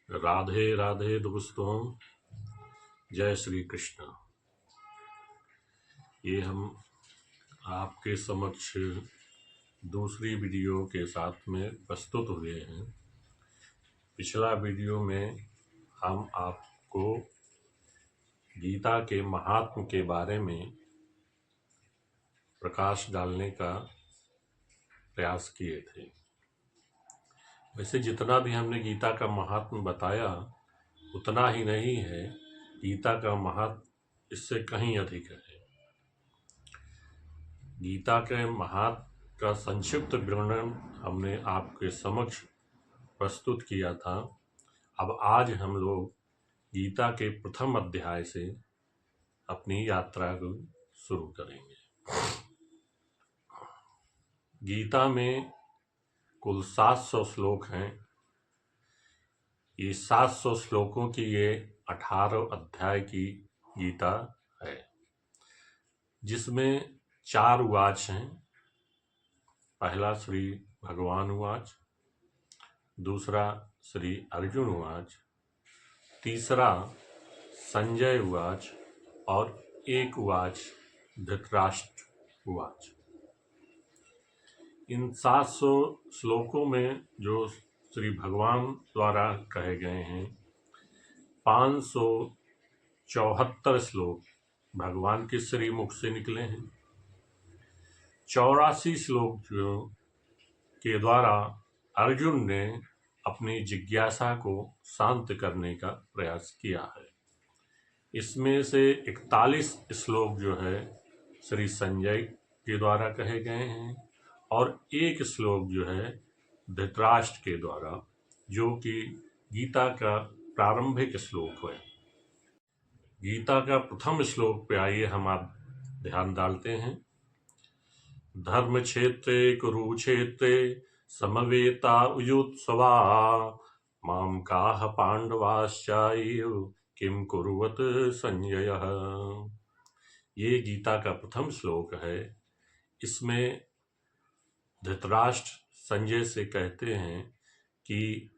राधे राधे दोस्तों, जय श्री कृष्ण। ये हम आपके समक्ष दूसरी वीडियो के साथ में प्रस्तुत हुए हैं। पिछला वीडियो में हम आपको गीता के महात्म के बारे में प्रकाश डालने का प्रयास किए थे। वैसे जितना भी हमने गीता का महात्म बताया उतना ही नहीं है, गीता का महात्म इससे कहीं अधिक है। गीता के महात्म का संक्षिप्त वर्णन हमने आपके समक्ष प्रस्तुत किया था। अब आज हम लोग गीता के प्रथम अध्याय से अपनी यात्रा को शुरू करेंगे। गीता में कुल 700 श्लोक हैं। ये 700 श्लोकों की ये 18 अध्याय की गीता है, जिसमें 4 उवाच हैं। पहला श्री भगवान उवाच, दूसरा श्री अर्जुन उवाच, तीसरा संजय उवाच और एक उवाच धृतराष्ट्र उवाच। इन 700 श्लोकों में जो श्री भगवान द्वारा कहे गए हैं, 574 श्लोक भगवान के श्रीमुख से निकले हैं। 84 श्लोक जो के द्वारा अर्जुन ने अपनी जिज्ञासा को शांत करने का प्रयास किया है। इसमें से 41 श्लोक जो है श्री संजय के द्वारा कहे गए हैं और एक श्लोक जो है धृतराष्ट्र के द्वारा, जो कि गीता का प्रारंभिक श्लोक है। गीता का प्रथम श्लोक पे आइए हम आप ध्यान डालते हैं। धर्म क्षेत्रे कुरुक्षेत्रे समवेता उयुत्सवा माम काह पांडवाश्चायु किम कुरुवत संजय। ये गीता का प्रथम श्लोक है। इसमें धृतराष्ट्र संजय से कहते हैं कि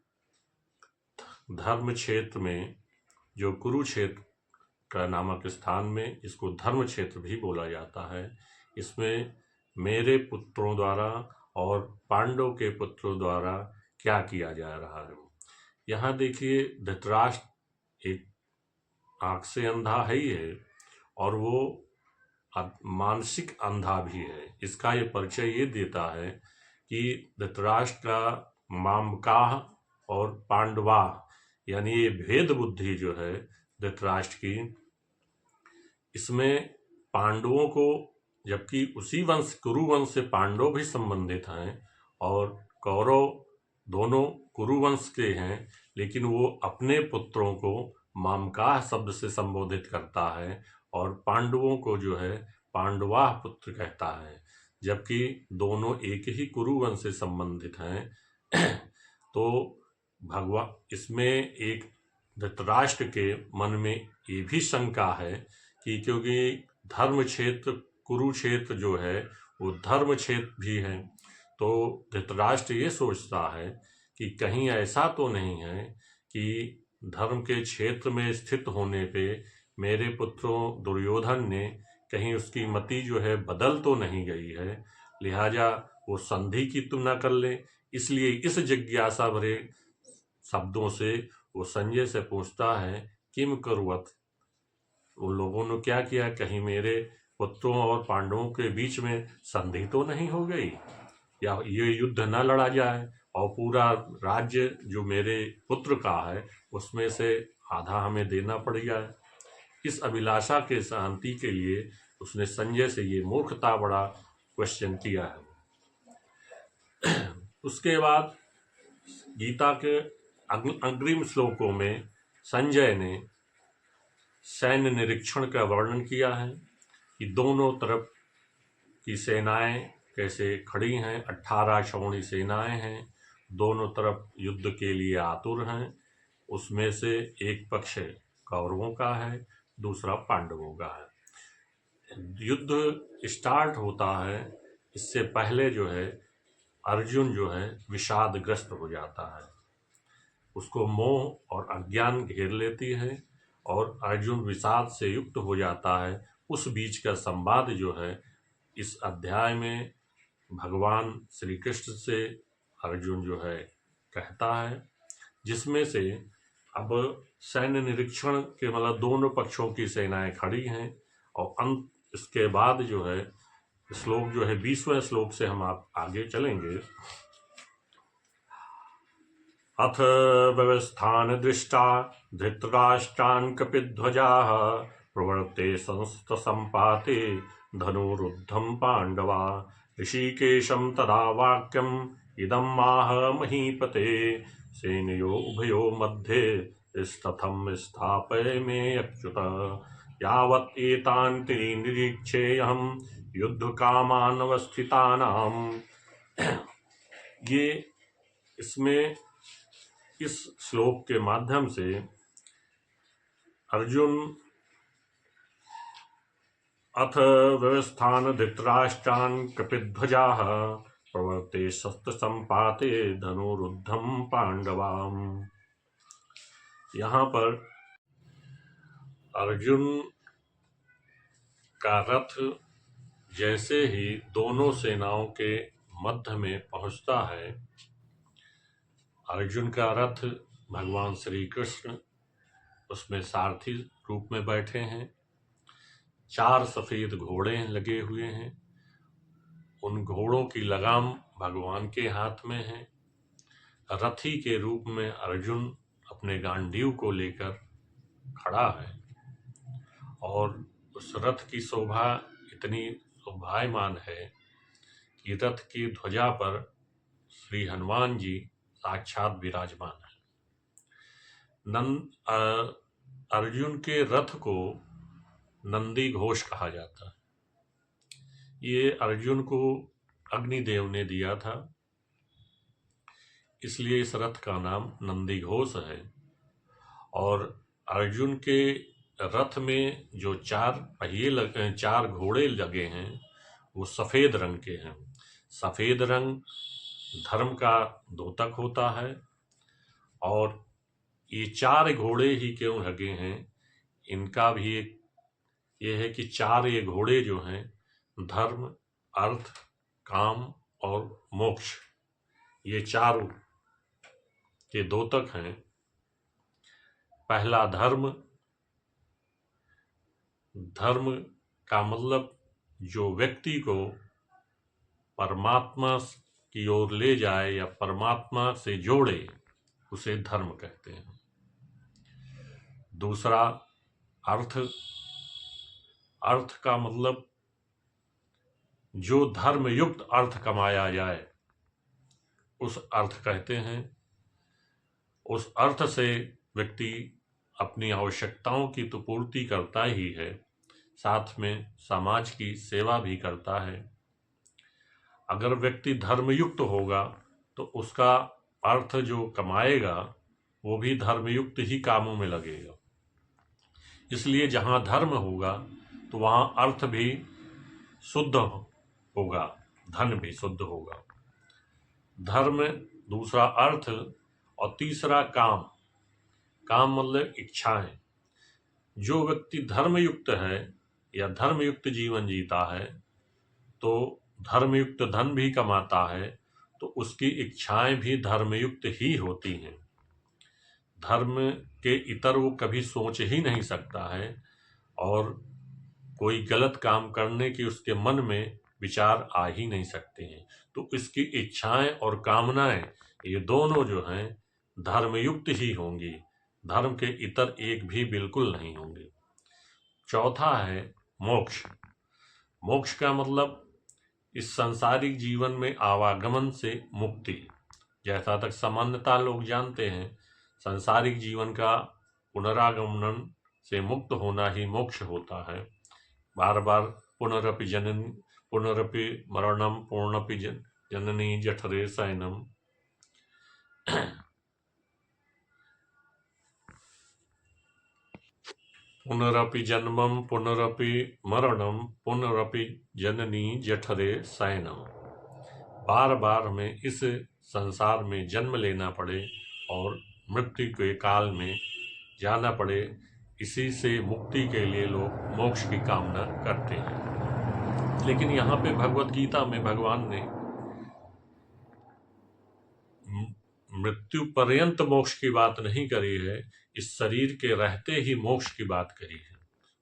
धर्म क्षेत्र में, जो कुरुक्षेत्र का नामक स्थान में, इसको धर्म क्षेत्र भी बोला जाता है, इसमें मेरे पुत्रों द्वारा और पांडव के पुत्रों द्वारा क्या किया जा रहा है। यहाँ देखिए, धृतराष्ट्र एक आंख से अंधा है ही है और वो मानसिक अंधा भी है। इसका ये परिचय ये देता है कि धृतराष्ट्र का मामकाह और पांडवा, यानी ये भेद बुद्धि जो है धृतराष्ट्र की, इसमें पांडवों को, जबकि उसी वंश कुरुवंश से पांडव भी संबंधित हैं और कौरव दोनों कुरुवंश के हैं, लेकिन वो अपने पुत्रों को मामकाह शब्द से संबोधित करता है और पांडवों को जो है पांडवाह पुत्र कहता है, जबकि दोनों एक ही कुरुवंश से संबंधित हैं। तो भगवान, इसमें एक धृतराष्ट्र के मन में ये भी शंका है कि क्योंकि धर्म क्षेत्र कुरुक्षेत्र जो है वो धर्म क्षेत्र भी है, तो धृतराष्ट्र ये सोचता है कि कहीं ऐसा तो नहीं है कि धर्म के क्षेत्र में स्थित होने पे मेरे पुत्रों दुर्योधन ने कहीं उसकी मति जो है बदल तो नहीं गई है, लिहाजा वो संधि की तुलना कर ले। इसलिए इस जिज्ञासा भरे शब्दों से वो संजय से पूछता है, किम कुर्वत, उन लोगों ने क्या किया, कहीं मेरे पुत्रों और पांडवों के बीच में संधि तो नहीं हो गई, या ये युद्ध न लड़ा जाए और पूरा राज्य जो मेरे पुत्र का है उसमें से आधा हमें देना पड़ जाए। इस अभिलाषा के शांति के लिए उसने संजय से ये मूर्खता बड़ा क्वेश्चन किया है। उसके बाद गीता के अग्रिम श्लोकों में संजय ने सैन्य निरीक्षण का वर्णन किया है कि दोनों तरफ की सेनाएं कैसे खड़ी हैं। 18 क्षौणी सेनाएं हैं, दोनों तरफ युद्ध के लिए आतुर हैं। उसमें से एक पक्ष कौरवों का है, दूसरा पांडवों का है। युद्ध स्टार्ट होता है, इससे पहले जो है अर्जुन जो है विषादग्रस्त हो जाता है। उसको मोह और अज्ञान घेर लेती है और अर्जुन विषाद से युक्त हो जाता है। उस बीच का संवाद जो है इस अध्याय में भगवान श्री कृष्ण से अर्जुन जो है कहता है, जिसमें से अब सैन्य निरीक्षण के मतलब दोनों पक्षों की सेनाएं खड़ी हैं और अंत इसके बाद जो है श्लोक जो है 20वें श्लोक से हम आप आगे चलेंगे। अथ व्यवस्थान दृष्टा धृतराष्ट्रान् कपिध्वजाः प्रवर्ते संस्त संपाते धनुरुद्धं पांडवा ऋषिकेशं तदा वाक्यम् इदम् आह महीपते सेनयो उभयो मध्ये स्तथं स्थापय मे अच्युत यावत् एतान् त्रीन् निरीक्षेऽहं युद्धकामान् अवस्थितानाम्। ये इसमें इस श्लोक के माध्यम से अर्जुन अथ व्यवस्थान धृतराष्ट्रान् कपिध्वजाः प्रवर्ते शस्त्र संपाते धनुरुद्धम पांडवाम। यहाँ पर अर्जुन का रथ जैसे ही दोनों सेनाओं के मध्य में पहुंचता है, अर्जुन का रथ भगवान श्री कृष्ण उसमें सारथी रूप में बैठे हैं। 4 सफेद घोड़े लगे हुए हैं। उन घोड़ों की लगाम भगवान के हाथ में है। रथी के रूप में अर्जुन अपने गांडीव को लेकर खड़ा है और उस रथ की शोभा इतनी शोभायमान है कि रथ की ध्वजा पर श्री हनुमान जी साक्षात विराजमान है। अर्जुन के रथ को नंदी घोष कहा जाता है। ये अर्जुन को अग्निदेव ने दिया था, इसलिए इस रथ का नाम नंदी घोष है। और अर्जुन के रथ में जो 4 पहिए 4 घोड़े लगे हैं वो सफेद रंग के हैं। सफेद रंग धर्म का द्योतक होता है और ये 4 घोड़े ही क्यों लगे हैं, इनका भी एक ये है कि 4 ये घोड़े जो हैं धर्म, अर्थ, काम और मोक्ष, ये 4 के द्योतक हैं। पहला धर्म। धर्म का मतलब जो व्यक्ति को परमात्मा की ओर ले जाए या परमात्मा से जोड़े, उसे धर्म कहते हैं। दूसरा अर्थ। अर्थ का मतलब जो धर्म युक्त अर्थ कमाया जाए उस अर्थ कहते हैं। उस अर्थ से व्यक्ति अपनी आवश्यकताओं की तो पूर्ति करता ही है, साथ में समाज की सेवा भी करता है। अगर व्यक्ति धर्मयुक्त होगा तो उसका अर्थ जो कमाएगा वो भी धर्मयुक्त ही कामों में लगेगा। इसलिए जहाँ धर्म होगा तो वहाँ अर्थ भी शुद्ध होगा, धन भी शुद्ध होगा। धर्म, दूसरा अर्थ और तीसरा काम। काम मतलब इच्छाएं। जो व्यक्ति धर्मयुक्त है या धर्मयुक्त जीवन जीता है तो धर्मयुक्त धन भी कमाता है, तो उसकी इच्छाएं भी धर्मयुक्त ही होती हैं। धर्म के इतर वो कभी सोच ही नहीं सकता है और कोई गलत काम करने की उसके मन में विचार आ ही नहीं सकते हैं। तो इसकी इच्छाएं और कामनाएं ये दोनों जो हैं धर्मयुक्त ही होंगी, धर्म के इतर एक भी बिल्कुल नहीं होंगे। चौथा है मोक्ष। मोक्ष का मतलब इस सांसारिक जीवन में आवागमन से मुक्ति। जैसा तक सामान्यता लोग जानते हैं, सांसारिक जीवन का पुनरागमन से मुक्त होना ही मोक्ष होता है। बार बार पुनरपि जननी पुनरपि मरणम पूर्णपि जननी जठरे शयनम। पुनरपि जन्मम पुनरपि मरणम पुनरपि जननी जठरे शयनम। बार बार हमें इस संसार में जन्म लेना पड़े और मृत्यु के काल में जाना पड़े, इसी से मुक्ति के लिए लोग मोक्ष की कामना करते हैं। लेकिन यहाँ पे भगवत गीता में भगवान ने मृत्यु पर्यंत मोक्ष की बात नहीं करी है, इस शरीर के रहते ही मोक्ष की बात करी है।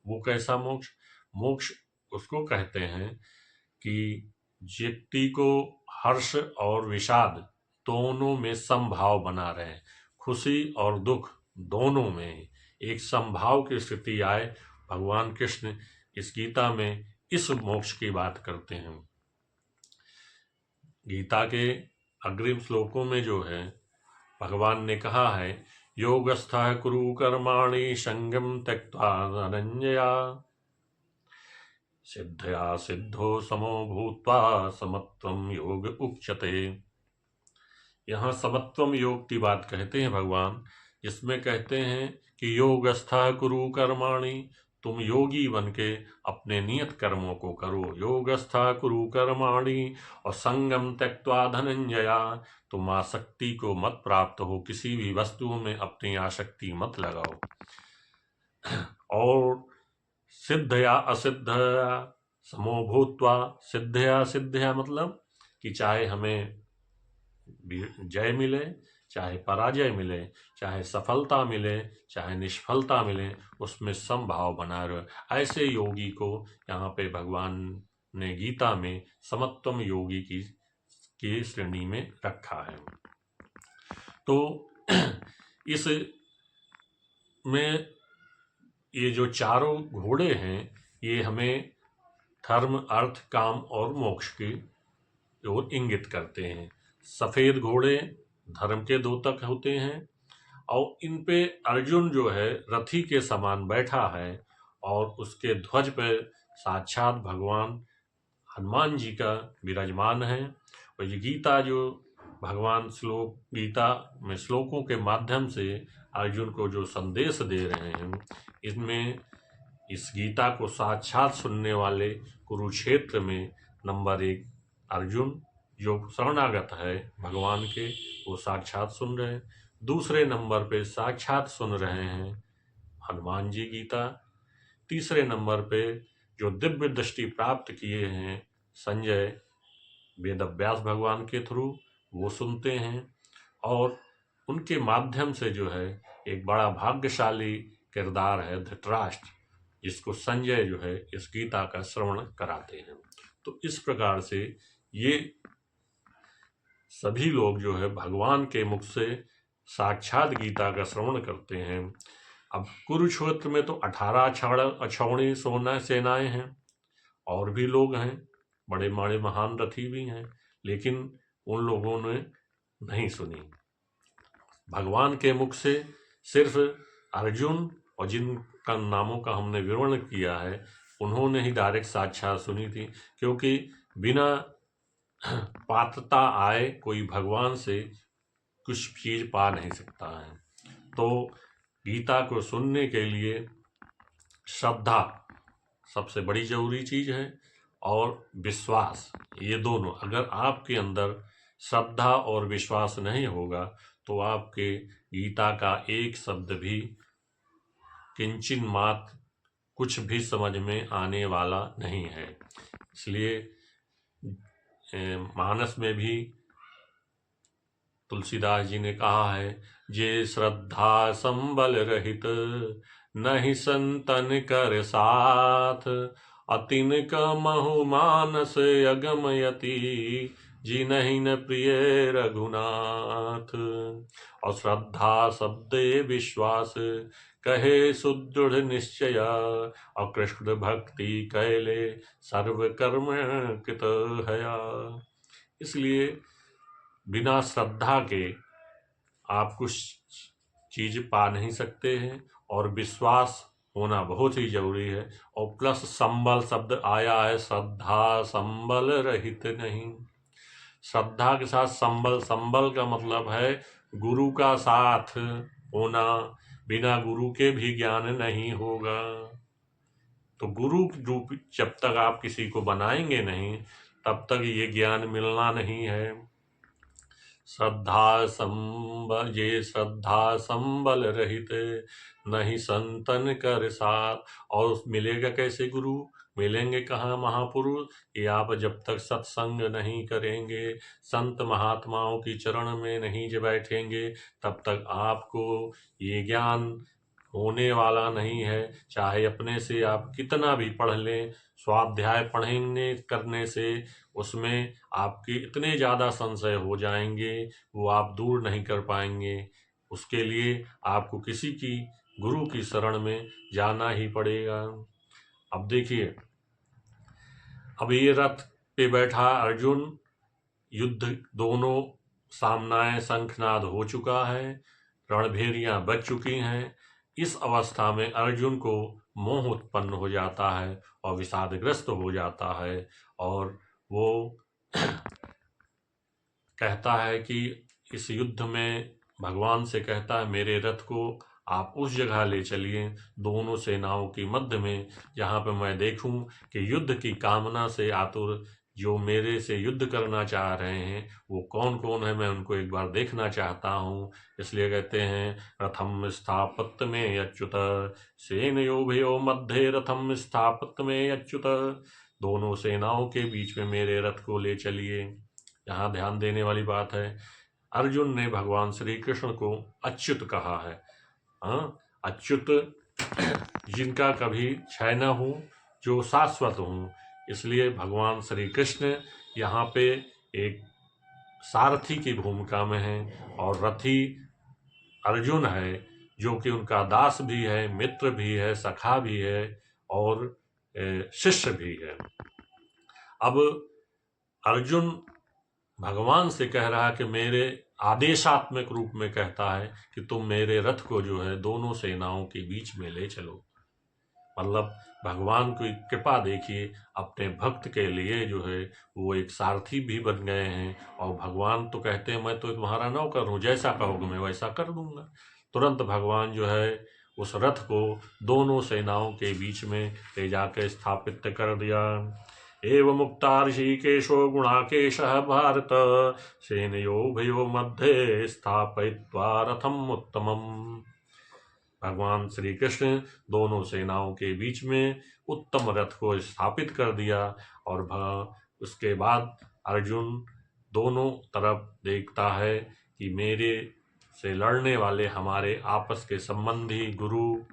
वो कैसा मोक्ष? मोक्ष उसको कहते हैं कि व्यक्ति को हर्ष और विषाद दोनों में समभाव बना रहे, खुशी और दुख दोनों में एक समभाव की स्थिति आए। भगवान कृष्ण इस गीता में इस मोक्ष की बात करते हैं। गीता के अग्रिम श्लोकों में जो है भगवान ने कहा है, योगस्थः कुरु कर्माणि संगम त्यक्त्वा धनंजया सिद्धया सिद्धो समो भूत्वा समत्वम योग उच्यते। यहाँ समत्वम योग की बात कहते हैं भगवान, जिसमें कहते हैं कि योगस्थः कुरु कर्माणि, तुम योगी बन के अपने नियत कर्मों को करो। योगस्थः कुरु कर्माणि और संगम त्यक्त्वा धनंजया, तुम आसक्ति को मत प्राप्त हो, किसी भी वस्तु में अपनी आसक्ति मत लगाओ। और सिद्धया असिद्धया समो भूत्वा, सिद्धया सिद्धया मतलब कि चाहे हमें जय मिले, चाहे पराजय मिले, चाहे सफलता मिले, चाहे निष्फलता मिले, उसमें समभाव बना रहे। ऐसे योगी को यहाँ पे भगवान ने गीता में समत्वम योगी की श्रेणी में रखा है। तो इस में ये जो चारों घोड़े हैं, ये हमें धर्म, अर्थ, काम और मोक्ष की ओर इंगित करते हैं। सफेद घोड़े धर्म के द्योतक होते हैं और इन पे अर्जुन जो है रथी के समान बैठा है और उसके ध्वज पर साक्षात भगवान हनुमान जी का विराजमान है। और ये गीता जो भगवान गीता में श्लोकों के माध्यम से अर्जुन को जो संदेश दे रहे हैं, इसमें इस गीता को साक्षात सुनने वाले कुरुक्षेत्र में नंबर 1 अर्जुन जो शरणागत है भगवान के, वो साक्षात सुन रहे हैं। दूसरे नंबर पे साक्षात सुन रहे हैं हनुमान जी गीता। तीसरे नंबर पे जो दिव्य दृष्टि प्राप्त किए हैं संजय वेदव्यास भगवान के थ्रू, वो सुनते हैं। और उनके माध्यम से जो है एक बड़ा भाग्यशाली किरदार है धृतराष्ट्र, जिसको संजय जो है इस गीता का श्रवण कराते हैं। तो इस प्रकार से ये सभी लोग जो है भगवान के मुख से साक्षात गीता का श्रवण करते हैं। अब कुरुक्षेत्र में तो 18 अक्षौणी सेनाएं हैं, और भी लोग हैं, बड़े बड़े महान रथी भी हैं, लेकिन उन लोगों ने नहीं सुनी। भगवान के मुख से सिर्फ अर्जुन और जिनका नामों का हमने विवरण किया है, उन्होंने ही डायरेक्ट साक्षात सुनी थी, क्योंकि बिना पात्रता आए कोई भगवान से कुछ चीज पा नहीं सकता है। तो गीता को सुनने के लिए श्रद्धा सबसे बड़ी जरूरी चीज है, और विश्वास, ये दोनों। अगर आपके अंदर श्रद्धा और विश्वास नहीं होगा तो आपके गीता का एक शब्द भी, किंचिन मात्र कुछ भी समझ में आने वाला नहीं है। इसलिए मानस में भी तुलसीदास जी ने कहा है, जे श्रद्धा संबल रहित नहीं संतन कर साथ, अतिन कहु मानस अगमयति जी नहीं न प्रिय रघुनाथ। और श्रद्धा शब्दे विश्वास कहे सुदृढ़ निश्चय, और कृष्ण भक्ति कैले सर्व कर्म कृत हया। इसलिए बिना श्रद्धा के आप कुछ चीज पा नहीं सकते हैं, और विश्वास होना बहुत ही जरूरी है। और प्लस संबल शब्द आया है, श्रद्धा संबल रहित नहीं। श्रद्धा के साथ संबल, संबल का मतलब है गुरु का साथ होना, बिना गुरु के भी ज्ञान नहीं होगा। तो गुरु रूप जब तक आप किसी को बनाएंगे नहीं, तब तक ये ज्ञान मिलना नहीं है। ये श्रद्धा संबल रहित, नहीं संतन कर साथ। और मिलेगा कैसे गुरु, मिलेंगे कहाँ महापुरुष, कि आप जब तक सत्संग नहीं करेंगे, संत महात्माओं की चरण में नहीं जब बैठेंगे, तब तक आपको ये ज्ञान होने वाला नहीं है। चाहे अपने से आप कितना भी पढ़ लें, स्वाध्याय पढ़ेंगे करने से उसमें आपके इतने ज़्यादा संशय हो जाएंगे, वो आप दूर नहीं कर पाएंगे। उसके लिए आपको किसी की गुरु की शरण में जाना ही पड़ेगा। अब देखिए, अब ये रथ पे बैठा अर्जुन, युद्ध दोनों सामनाएं शंखनाद हो चुका है, रणभेरियां बज चुकी हैं। इस अवस्था में अर्जुन को मोह उत्पन्न हो जाता है और विषादग्रस्त हो जाता है, और वो कहता है कि इस युद्ध में भगवान से कहता है, मेरे रथ को आप उस जगह ले चलिए दोनों सेनाओं की मध्य में, जहाँ पे मैं देखूं कि युद्ध की कामना से आतुर जो मेरे से युद्ध करना चाह रहे हैं वो कौन कौन है, मैं उनको एक बार देखना चाहता हूँ। इसलिए कहते हैं, रथम स्थापत्य में अच्युत, सेनयोभयो मध्य रथम स्थापत्य में अच्युत। दोनों सेनाओं के बीच में मेरे रथ को ले चलिए। यहाँ ध्यान देने वाली बात है, अर्जुन ने भगवान श्री कृष्ण को अच्युत कहा है। अच्युत जिनका कभी क्षय न हो, जो शाश्वत हो। इसलिए भगवान श्री कृष्ण यहाँ पे एक सारथी की भूमिका में है, और रथी अर्जुन है, जो कि उनका दास भी है, मित्र भी है, सखा भी है और शिष्य भी है। अब अर्जुन भगवान से कह रहा है कि मेरे आदेशात्मक रूप में कहता है कि तुम मेरे रथ को जो है दोनों सेनाओं के बीच में ले चलो। मतलब भगवान की कृपा देखिए, अपने भक्त के लिए जो है वो एक सारथी भी बन गए हैं, और भगवान तो कहते हैं मैं तो तुम्हारा नौकर हूँ, जैसा कहोगे मैं वैसा कर दूंगा। तुरंत भगवान जो है उस रथ को दोनों सेनाओं के बीच में ले जाकर स्थापित कर दिया। एवं मुक्ता ऋषिकेशो गुणाकेशः भारत, सेनयोभयो मध्ये स्थापयित्वा रथम उत्तमम्। भगवान श्री कृष्ण दोनों सेनाओं के बीच में उत्तम रथ को स्थापित कर दिया, और उसके बाद अर्जुन दोनों तरफ देखता है कि मेरे से लड़ने वाले हमारे आपस के संबंधी, गुरु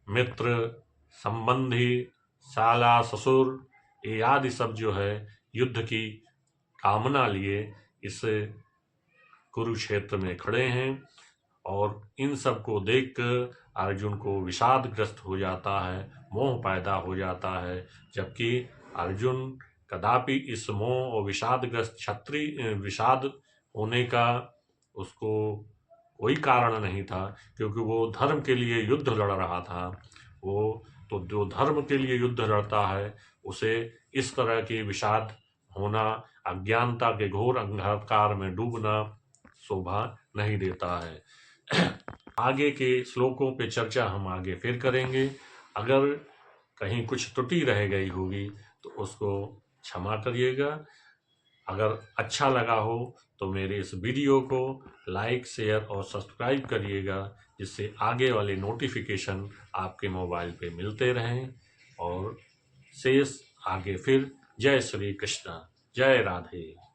मित्र संबंधी, साला ससुर, ये आदि सब जो है युद्ध की कामना लिए इस कुरुक्षेत्र में खड़े हैं। और इन सब को देखकर अर्जुन को विषादग्रस्त हो जाता है, मोह पैदा हो जाता है। जबकि अर्जुन कदापि इस मोह और विषाद होने का उसको कोई कारण नहीं था, क्योंकि वो धर्म के लिए युद्ध लड़ रहा था। वो तो जो धर्म के लिए युद्ध लड़ता है उसे इस तरह की विषाद होना, अज्ञानता के घोर अंधकार में डूबना शोभा नहीं देता है। आगे के श्लोकों पे चर्चा हम आगे फिर करेंगे। अगर कहीं कुछ त्रुटि रह गई होगी तो उसको क्षमा करिएगा। अगर अच्छा लगा हो तो मेरे इस वीडियो को लाइक, शेयर और सब्सक्राइब करिएगा, जिससे आगे वाले नोटिफिकेशन आपके मोबाइल पे मिलते रहें। और शेष आगे फिर। जय श्री कृष्ण, जय राधे।